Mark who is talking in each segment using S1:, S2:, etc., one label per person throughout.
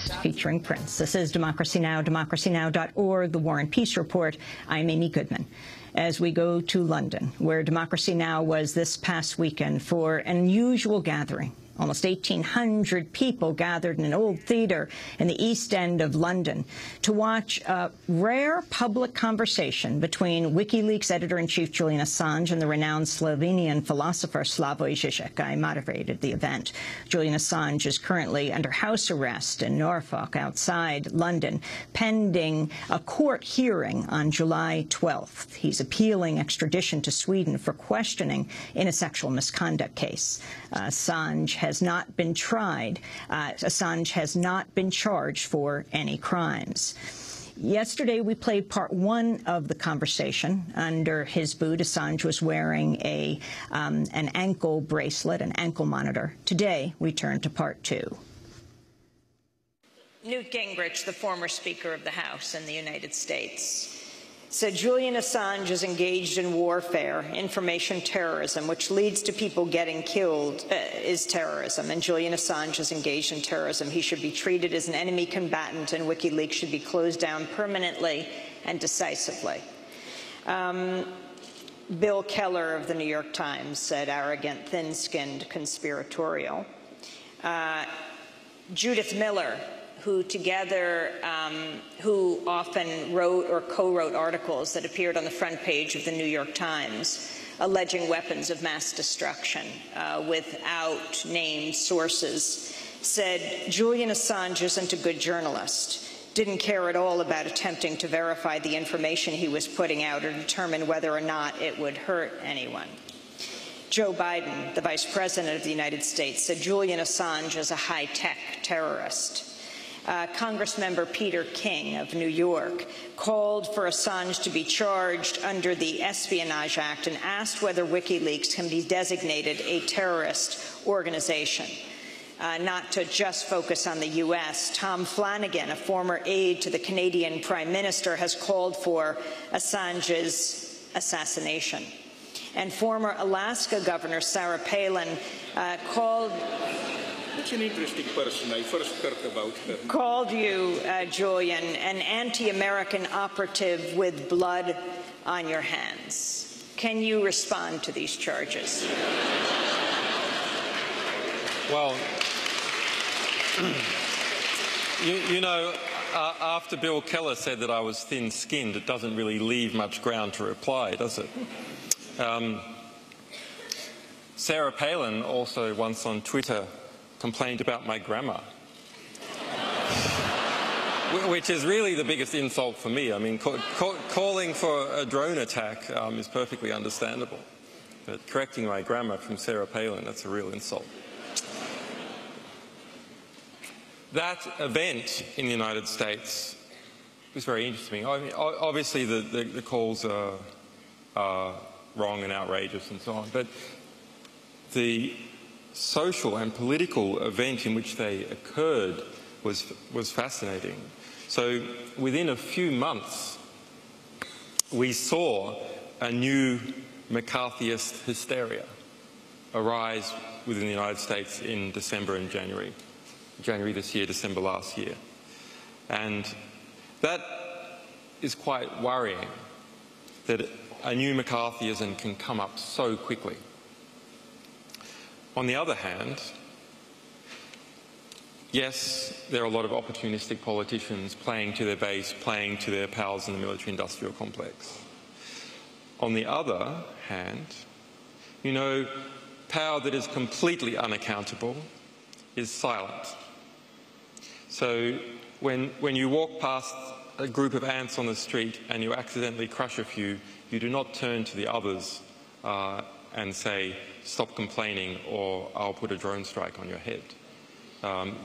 S1: Act, featuring Prince. This is Democracy Now!, democracynow.org, the War and Peace Report. I'm Amy Goodman. As we go to London, where Democracy Now! Was this past weekend for an unusual gathering. Almost 1,800 people gathered in an old theatre in the East End of London to watch a rare public conversation between WikiLeaks editor-in-chief Julian Assange and the renowned Slovenian philosopher Slavoj Žižek. I moderated the event. Julian Assange is currently under house arrest in Norfolk, outside London, pending a court hearing on July 12th. He's appealing extradition to Sweden for questioning in a sexual misconduct case. Assange has not been tried. Assange has not been charged for any crimes. Yesterday, we played part one of the conversation. Under his boot, Assange was wearing an ankle bracelet, an ankle monitor. Today, we turn to part two. Newt Gingrich, the former Speaker of the House in the United States, said Julian Assange is engaged in warfare, information terrorism, which leads to people getting killed, is terrorism, and Julian Assange is engaged in terrorism. He should be treated as an enemy combatant, and WikiLeaks should be closed down permanently and decisively. Bill Keller of the New York Times said arrogant, thin-skinned, conspiratorial. Judith Miller, who often wrote or co-wrote articles that appeared on the front page of the New York Times, alleging weapons of mass destruction without named sources, said Julian Assange isn't a good journalist, didn't care at all about attempting to verify the information he was putting out or determine whether or not it would hurt anyone. Joe Biden, the Vice President of the United States, said Julian Assange is a high-tech terrorist. Congressmember Peter King of New York called for Assange to be charged under the Espionage Act and asked whether WikiLeaks can be designated a terrorist organization. Not to just focus on the U.S., Tom Flanagan, a former aide to the Canadian Prime Minister, has called for Assange's assassination. And former Alaska Governor Sarah Palin called you, Julian, an anti-American operative with blood on your hands. Can you respond to these charges?
S2: Well, you know, after Bill Keller said that I was thin-skinned, it doesn't really leave much ground to reply, does it? Sarah Palin also once on Twitter complained about my grammar, which is really the biggest insult for me. I mean, calling for a drone attack is perfectly understandable, but correcting my grammar from Sarah Palin, that's a real insult. That event in the United States was very interesting. I mean, obviously the calls are wrong and outrageous and so on, but the social and political event in which they occurred was fascinating. So within a few months, we saw a new McCarthyist hysteria arise within the United States in December and January. January this year, December last year. And that is quite worrying, that a new McCarthyism can come up so quickly. On the other hand, yes, there are a lot of opportunistic politicians playing to their base, playing to their pals in the military-industrial complex. On the other hand, you know, power that is completely unaccountable is silent. So when you walk past a group of ants on the street and you accidentally crush a few, you do not turn to the others and say, stop complaining or I'll put a drone strike on your head.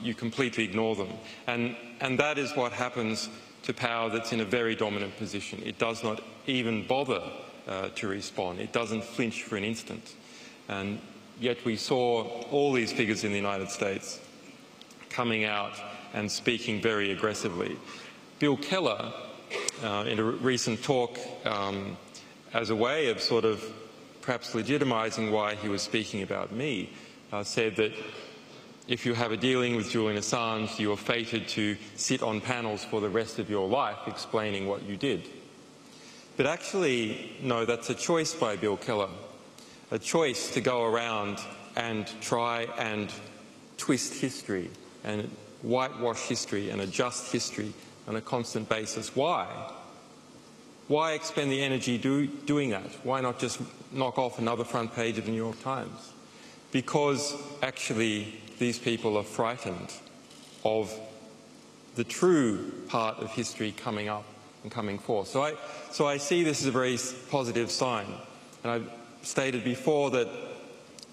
S2: You completely ignore them. And that is what happens to power that's in a very dominant position. It does not even bother to respond. It doesn't flinch for an instant. And yet we saw all these figures in the United States coming out and speaking very aggressively. Bill Keller, in a recent talk, as a way of sort of perhaps legitimising why he was speaking about me, said that if you have a dealing with Julian Assange, you are fated to sit on panels for the rest of your life explaining what you did. But actually, no, that's a choice by Bill Keller, a choice to go around and try and twist history and whitewash history and adjust history on a constant basis. Why? Why expend the energy doing that? Why not just knock off another front page of the New York Times? Because actually these people are frightened of the true part of history coming up and coming forth. So I see this as a very positive sign. And I've stated before that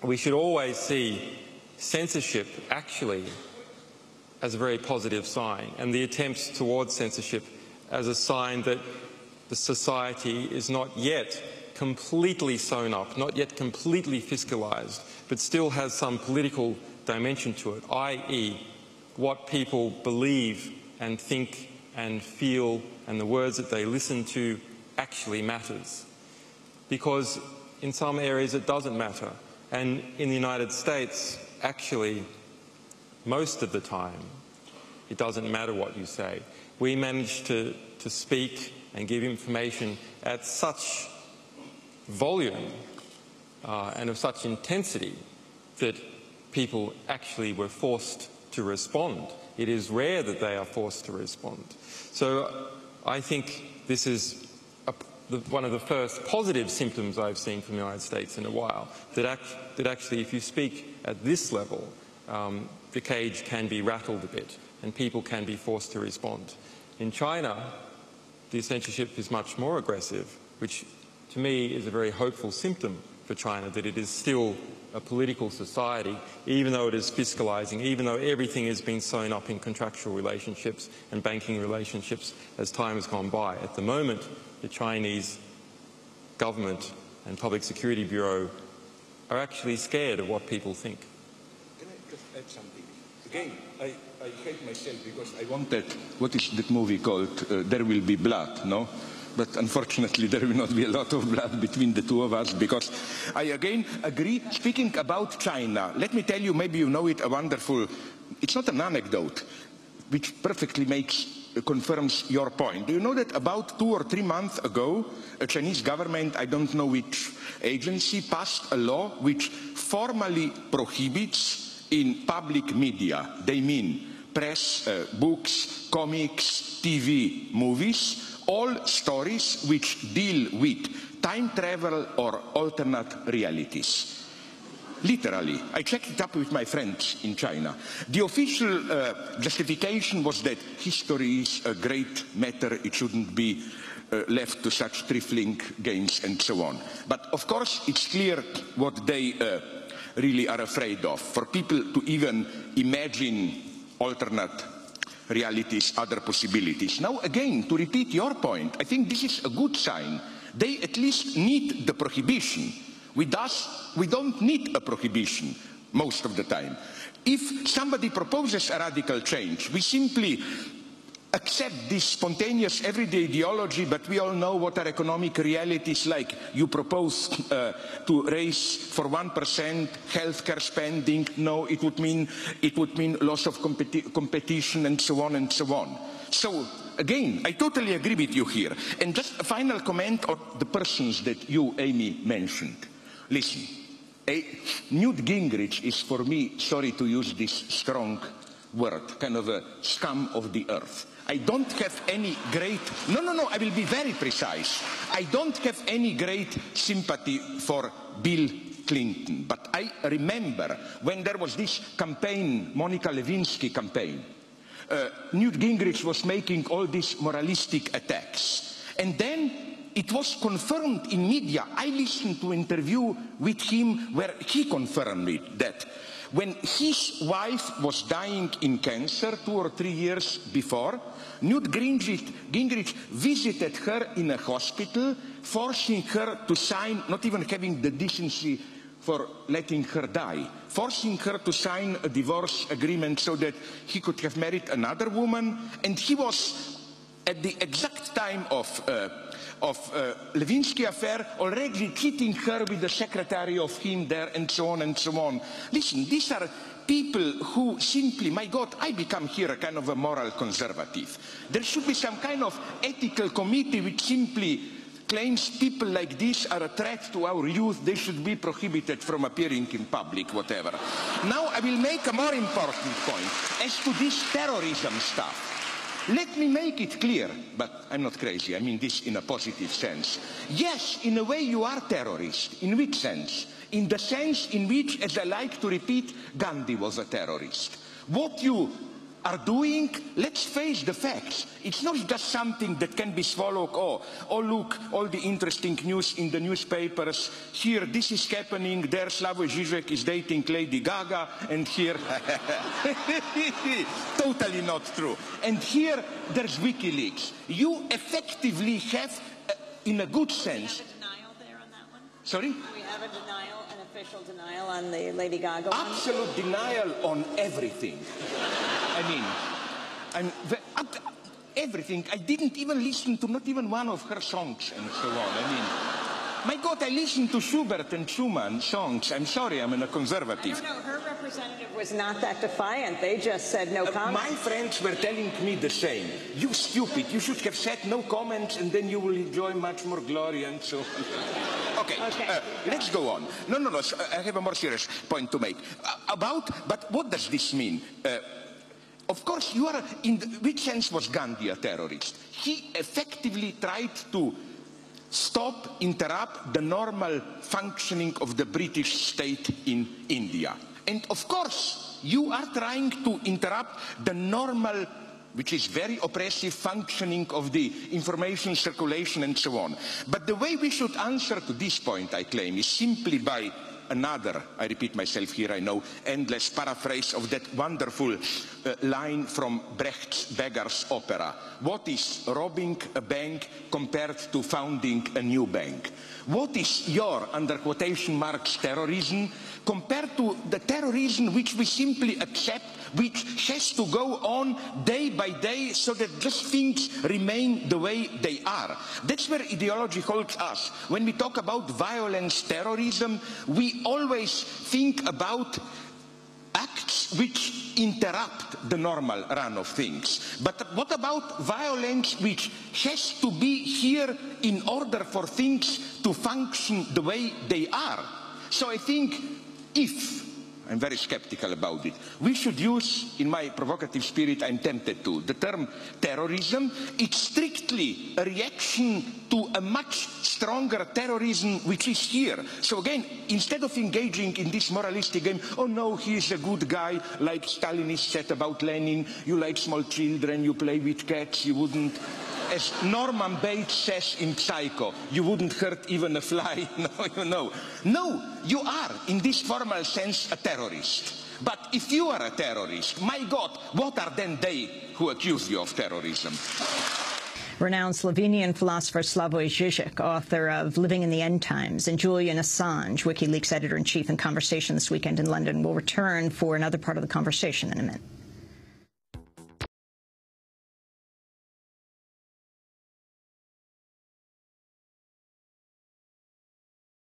S2: we should always see censorship actually as a very positive sign, and the attempts towards censorship as a sign that the society is not yet completely sewn up, not yet completely fiscalized, but still has some political dimension to it, i.e. what people believe and think and feel and the words that they listen to actually matters. Because in some areas it doesn't matter. And in the United States, actually, most of the time, it doesn't matter what you say. We manage to speak and give information at such volume and of such intensity that people actually were forced to respond. It is rare that they are forced to respond. So I think this is one of the first positive symptoms I've seen from the United States in a while, that actually if you speak at this level, the cage can be rattled a bit and people can be forced to respond. In China, the censorship is much more aggressive, which to me is a very hopeful symptom for China, that it is still a political society, even though it is fiscalizing, even though everything has been sewn up in contractual relationships and banking relationships as time has gone by. At the moment, the Chinese government and Public Security Bureau are actually scared of what people think.
S3: Can I just add something? Again, I hate myself because I wanted, what is that movie called, There Will Be Blood, no? But unfortunately there will not be a lot of blood between the two of us, because I again agree. Speaking about China, let me tell you, maybe you know it, a wonderful, it's not an anecdote, which perfectly confirms your point. Do you know that about 2 or 3 months ago, a Chinese government, I don't know which agency, passed a law which formally prohibits in public media, they mean press, books, comics, TV, movies, all stories which deal with time travel or alternate realities. Literally, I checked it up with my friends in China. The official justification was that history is a great matter, it shouldn't be left to such trifling games and so on. But of course it's clear what they really are afraid of. For people to even imagine alternate realities, other possibilities. Now again, to repeat your point, I think this is a good sign. They at least need the prohibition. With us, we don't need a prohibition most of the time. If somebody proposes a radical change, we simply accept this spontaneous everyday ideology, but we all know what our economic reality is like. You propose to raise for 1% healthcare spending. No, it would mean loss of competition and so on and so on. So again, I totally agree with you here. And just a final comment on the persons that you, Amy, mentioned. Listen, Newt Gingrich is for me, sorry to use this strong word, kind of a scum of the earth. I don't have any great, no, I will be very precise. I don't have any great sympathy for Bill Clinton, but I remember when there was this campaign, Monica Lewinsky campaign, Newt Gingrich was making all these moralistic attacks. And then it was confirmed in media. I listened to an interview with him where he confirmed it, that when his wife was dying in cancer 2 or 3 years before, Newt Gingrich visited her in a hospital, forcing her to sign, not even having the decency for letting her die, forcing her to sign a divorce agreement so that he could have married another woman. And he was, at the exact time of Lewinsky affair, already treating her with the secretary of him there, and so on and so on. Listen, these are people who simply, my God, I become here a kind of a moral conservative. There should be some kind of ethical committee which simply claims people like this are a threat to our youth, they should be prohibited from appearing in public, whatever. Now I will make a more important point as to this terrorism stuff. Let me make it clear, but I'm not crazy, I mean this in a positive sense. Yes, in a way you are terrorist. In which sense? In the sense in which, as I like to repeat, Gandhi was a terrorist. What you are doing, let's face the facts. It's not just something that can be swallowed. Oh look, all the interesting news in the newspapers. Here, this is happening. There, Slavoj Žižek is dating Lady Gaga. And here, totally not true. And here, there's WikiLeaks. You effectively have, in a good sense.
S1: Do we have a denial there on that one?
S3: Sorry?
S1: Do we have a denial, an official denial on the Lady Gaga one?
S3: Absolute denial on everything. I mean, everything. I didn't even listen to not even one of her songs and so on. I mean, my God, I listened to Schubert and Schumann songs. I'm sorry, I'm a conservative.
S1: I don't know, her representative was not that defiant. They just said no comment.
S3: My friends were telling me the same. You stupid, you should have said no comments and then you will enjoy much more glory and so on. Okay. Let's go on. No, so I have a more serious point to make. But what does this mean? Of course, in which sense was Gandhi a terrorist? He effectively tried to interrupt the normal functioning of the British state in India. And of course, you are trying to interrupt the normal, which is very oppressive, functioning of the information circulation and so on. But the way we should answer to this point, I claim, is simply by another, I repeat myself here, I know, endless paraphrase of that wonderful line from Brecht's Beggar's Opera. What is robbing a bank compared to founding a new bank? What is your, under quotation marks, terrorism compared to the terrorism which we simply accept, which has to go on day by day so that just things remain the way they are? That's where ideology holds us. When we talk about violence, terrorism, we always think about acts which interrupt the normal run of things. But what about violence which has to be here in order for things to function the way they are? So I think I'm very skeptical about it, we should use, in my provocative spirit, I'm tempted to, the term terrorism. It's strictly a reaction to a much stronger terrorism which is here. So again, instead of engaging in this moralistic game, oh no, he is a good guy, like Stalinists said about Lenin, you like small children, you play with cats, you wouldn't, as Norman Bates says in Psycho, you wouldn't hurt even a fly. No, you are, in this formal sense, a terrorist. But if you are a terrorist, my God, what are then they who accuse you of terrorism?
S1: Renowned Slovenian philosopher Slavoj Žižek, author of Living in the End Times, and Julian Assange, WikiLeaks editor-in-chief, in conversation this weekend in London, will return for another part of the conversation in a minute.